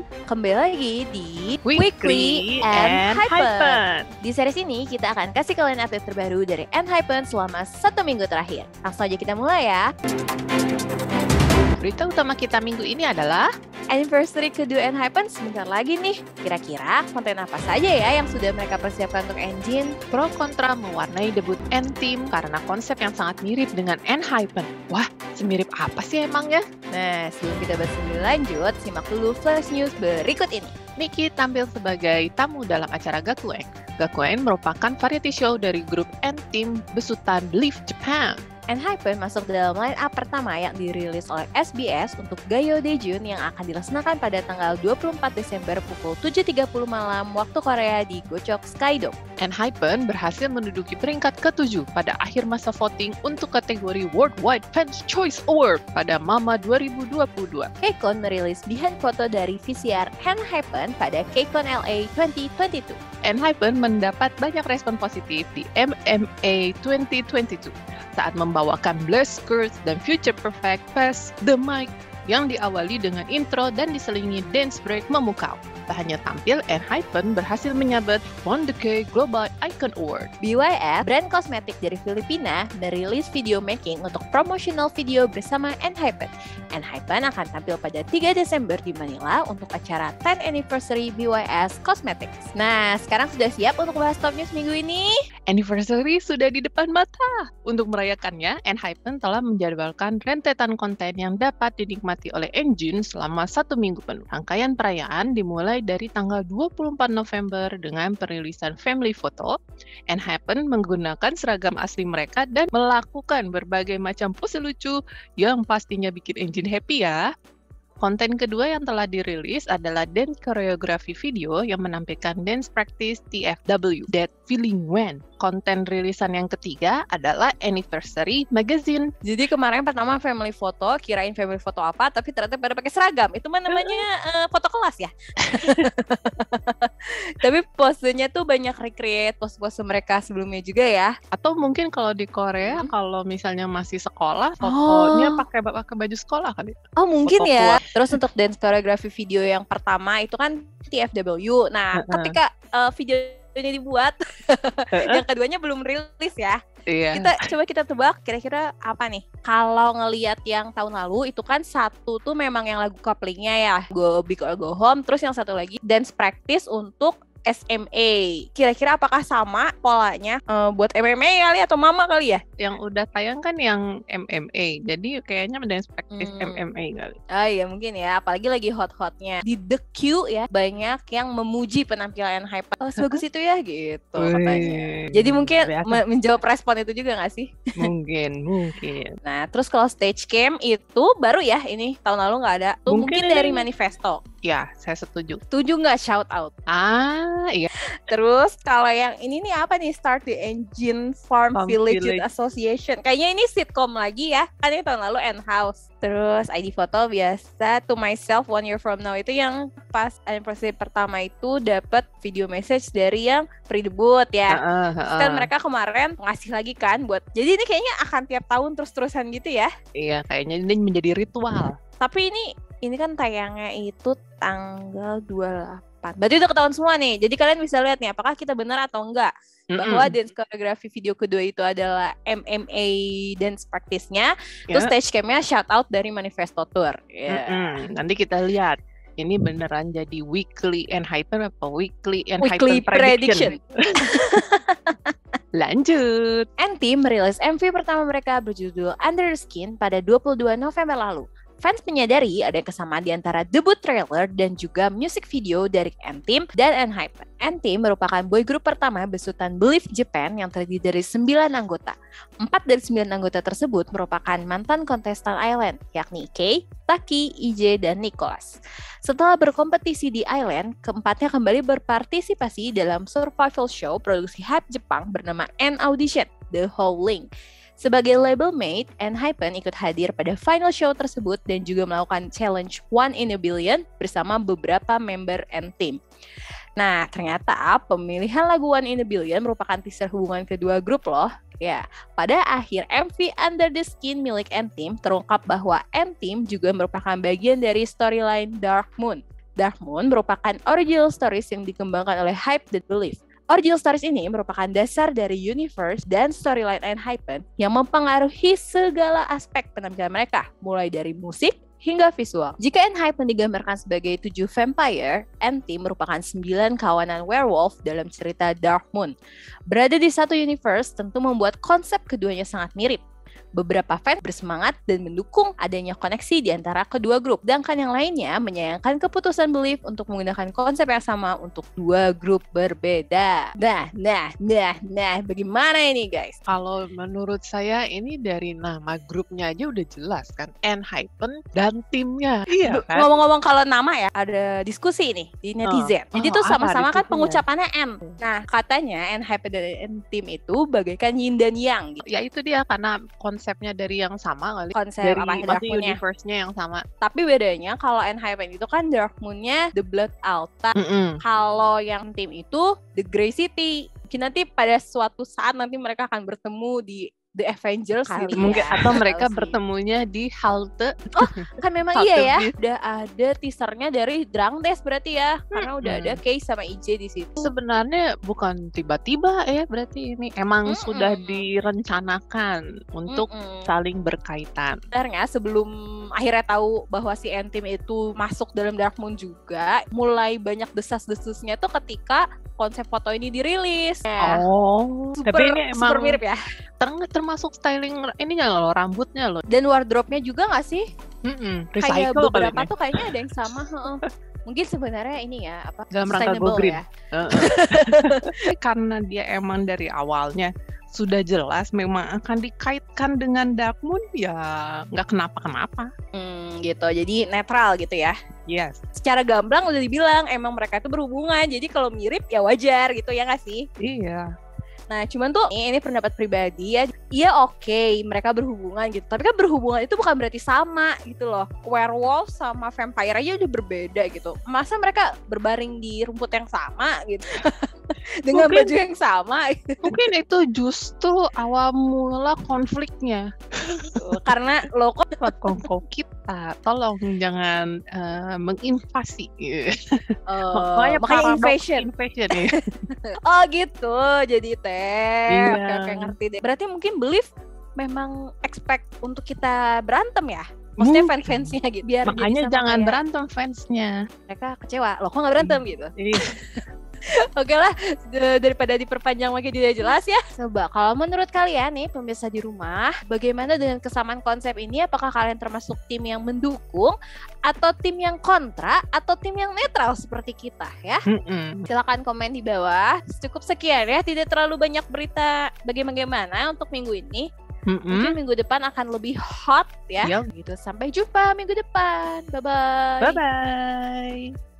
Kembali lagi di Weekly ENHYPEN. Di series ini kita akan kasih kalian update terbaru dari ENHYPEN selama 1 minggu terakhir. Langsung aja kita mulai ya. Berita utama kita minggu ini adalah Anniversary kedua ENHYPEN sebentar lagi nih. Kira-kira konten apa saja ya yang sudah mereka persiapkan untuk Engine? pro kontra mewarnai debut N-Team karena konsep yang sangat mirip dengan ENHYPEN. Wah, semirip apa sih emangnya? Nah, sebelum kita bahas lebih lanjut, simak dulu flash news berikut ini. Miki tampil sebagai tamu dalam acara Gakuen. Gakuen merupakan variety show dari grup N-Team besutan Believe Japan. ENHYPEN masuk dalam line up pertama yang dirilis oleh SBS untuk Gayo Daejun yang akan dilaksanakan pada tanggal 24 Desember pukul 7.30 malam waktu Korea di Gocheok Skydome. ENHYPEN berhasil menduduki peringkat ke-7 pada akhir masa voting untuk kategori Worldwide Fans Choice Award pada MAMA 2022. KCON merilis behind foto dari VCR ENHYPEN pada KCON LA 2022. ENHYPEN mendapat banyak respon positif di MMA 2022 saat membawakan Blessed Curse dan Future Perfect Pass The Mic yang diawali dengan intro dan diselingi dance break memukau. Tak hanya tampil, ENHYPEN berhasil menyabet One Decade Global Icon Award. BYF, brand kosmetik dari Filipina, merilis video making untuk promotional video bersama ENHYPEN. ENHYPEN akan tampil pada 3 Desember di Manila untuk acara 10th Anniversary BYS Cosmetics. Nah, sekarang sudah siap untuk bahas top news minggu ini? Anniversary sudah di depan mata. Untuk merayakannya, ENHYPEN telah menjadwalkan rentetan konten yang dapat dinikmati oleh Engine selama 1 minggu penuh. Rangkaian perayaan dimulai dari tanggal 24 November dengan perilisan family photo. ENHYPEN menggunakan seragam asli mereka dan melakukan berbagai macam pose lucu yang pastinya bikin Engine happy ya. Konten kedua yang telah dirilis adalah dance choreography video yang menampilkan dance practice TFW, That Feeling When. Konten rilisan yang ketiga adalah Anniversary Magazine. Jadi kemarin pertama family photo, kirain family photo apa, tapi ternyata pada pakai seragam. Itu mah namanya foto kelas ya. Tapi posenya tuh banyak recreate pose-pose mereka sebelumnya juga ya. Atau mungkin kalau di Korea, kalau misalnya masih sekolah, fotonya pakai baju sekolah kali. Oh mungkin Foto ya. keluar. Terus untuk dance choreography video yang pertama itu kan TFW. Nah, ketika videonya dibuat, yang keduanya belum rilis ya. Iya. Coba kita tebak kira-kira apa nih? Kalau ngelihat yang tahun lalu itu kan satu tuh memang yang lagu couplingnya ya, Go Big or Go Home. Terus yang satu lagi dance practice untuk SMA. Kira-kira apakah sama polanya buat MMA kali atau Mama kali ya? Yang udah tayang kan yang MMA. Jadi kayaknya dance practice MMA kali. Ah iya mungkin ya, apalagi lagi hot-hotnya. Di The Q ya, banyak yang memuji penampilan ENHYPEN. Oh, sebagus itu ya gitu katanya. Jadi mungkin menjawab respon itu juga gak sih? Mungkin. Nah, terus kalau stage cam itu baru ya ini, tahun lalu gak ada. Tuh mungkin dari Manifesto. Ya, saya setuju. Setuju gak shout out? Iya. Terus kalau yang ini nih apa nih, Start the Engine Farm Village Association. Kayaknya ini sitcom lagi ya. Kan ini tahun lalu N-House. Terus ID foto biasa To Myself 1 Year From Now itu yang pas anniversary pertama itu dapat video message dari yang pre-debut ya. Kan mereka kemarin ngasih lagi kan buat. Jadi ini kayaknya akan tiap tahun terus-terusan gitu ya. Iya, kayaknya ini menjadi ritual. Tapi ini kan tayangnya itu tanggal 28. Berarti udah ketahuan semua nih. Jadi kalian bisa lihat nih apakah kita benar atau enggak bahwa dance choreography video kedua itu adalah MMA dance practice-nya. Terus stage cam-nya shout out dari Manifesto Tour. Nanti kita lihat ini beneran jadi weekly ENHYPEN apa weekly ENHYPEN prediction. Lanjut. N-Team merilis MV pertama mereka berjudul Under the Skin pada 22 November lalu. Fans menyadari ada kesamaan di antara debut trailer dan juga music video dari N-Team dan ENHYPEN. N-Team merupakan boy group pertama besutan Believe Japan yang terdiri dari 9 anggota. 4 dari 9 anggota tersebut merupakan mantan kontestan Island, yakni Kei, Taki, IJ, dan Nicholas. Setelah berkompetisi di Island, keempatnya kembali berpartisipasi dalam survival show produksi hype Jepang bernama N-Audition, The Howling. Sebagai label mate, ENHYPEN ikut hadir pada final show tersebut dan juga melakukan challenge One in a Billion bersama beberapa member N-Team. Nah, ternyata pemilihan lagu One in a Billion merupakan teaser hubungan kedua grup loh. Ya, pada akhir MV Under the Skin milik N-Team terungkap bahwa N-Team juga merupakan bagian dari storyline Dark Moon. Dark Moon merupakan original stories yang dikembangkan oleh Hype dan Believe. Original stories ini merupakan dasar dari universe dan storyline ENHYPEN yang mempengaruhi segala aspek penampilan mereka, mulai dari musik hingga visual. Jika ENHYPEN digambarkan sebagai 7 vampire, N-Team merupakan 9 kawanan werewolf dalam cerita Dark Moon. Berada di satu universe tentu membuat konsep keduanya sangat mirip. Beberapa fans bersemangat dan mendukung adanya koneksi di antara kedua grup. Sedangkan yang lainnya menyayangkan keputusan Believe untuk menggunakan konsep yang sama untuk dua grup berbeda. Nah, bagaimana ini guys? Kalau menurut saya ini dari nama grupnya aja udah jelas kan, ENHYPEN dan timnya. Iya kan? Ngomong-ngomong kalau nama ya, ada diskusi nih di netizen. Jadi tuh sama-sama kan pengucapannya N. Nah, katanya ENHYPEN dan N-Team itu bagaikan yin dan yang. Ya itu dia, karena konsepnya dari yang sama kali. Konsep dari Dark Moon-nya. universe-nya yang sama. Tapi bedanya kalau ENHYPEN itu kan Dark Moon-nya The Blood Altar. Kalau yang tim itu The Grey City. Mungkin nanti pada suatu saat nanti mereka akan bertemu di The Avengers kali gitu mungkin, ya. atau mereka bertemunya di halte. Oh, kan memang iya ya. Udah ada teasernya dari Drunk Days berarti ya. Karena udah ada Case sama IJ di situ. Sebenarnya bukan tiba-tiba ya, berarti ini emang sudah direncanakan untuk saling berkaitan. Sebenarnya sebelum akhirnya tahu bahwa si N-Team itu masuk dalam Dark Moon juga, mulai banyak desas-desusnya tuh ketika konsep foto ini dirilis. Tapi ini emang super mirip ya. Termasuk styling ininya loh, rambutnya loh. Dan wardrobe-nya juga nggak sih? Kayak Recycle beberapa tuh kayaknya ada yang sama. Mungkin sebenarnya ini ya apa? Dalam rangka go green. Ya. Karena dia emang dari awalnya sudah jelas memang akan dikaitkan dengan Dark Moon, ya nggak kenapa-kenapa. Gitu, jadi netral gitu ya. Yes. Secara gamblang udah dibilang emang mereka itu berhubungan, jadi kalau mirip ya wajar gitu ya nggak sih? Iya. Nah cuman tuh ini pendapat pribadi ya. Iya oke, mereka berhubungan gitu. Tapi kan berhubungan itu bukan berarti sama gitu loh. Werewolf sama vampire aja udah berbeda gitu. Masa mereka berbaring di rumput yang sama gitu. Dengan baju yang sama gitu. Mungkin itu justru awal mula konfliknya. Karena lo kok kita tolong jangan menginvasi. Makanya invasion ya. Oh gitu, jadi Oke, ngerti deh. Berarti mungkin Believe memang expect untuk kita berantem ya? Maksudnya fans-fansnya gitu. Biar makanya jangan berantem fansnya. Mereka kecewa, loh kok gak berantem gitu. Oke lah, daripada diperpanjang makin tidak jelas ya. Coba, kalau menurut kalian nih pemirsa di rumah, bagaimana dengan kesamaan konsep ini? Apakah kalian termasuk tim yang mendukung, atau tim yang kontra, atau tim yang netral seperti kita ya? Silakan komen di bawah. Cukup sekian ya, tidak terlalu banyak berita bagaimana untuk minggu ini. Mungkin minggu depan akan lebih hot ya. Gitu. Sampai jumpa minggu depan. Bye-bye. Bye-bye.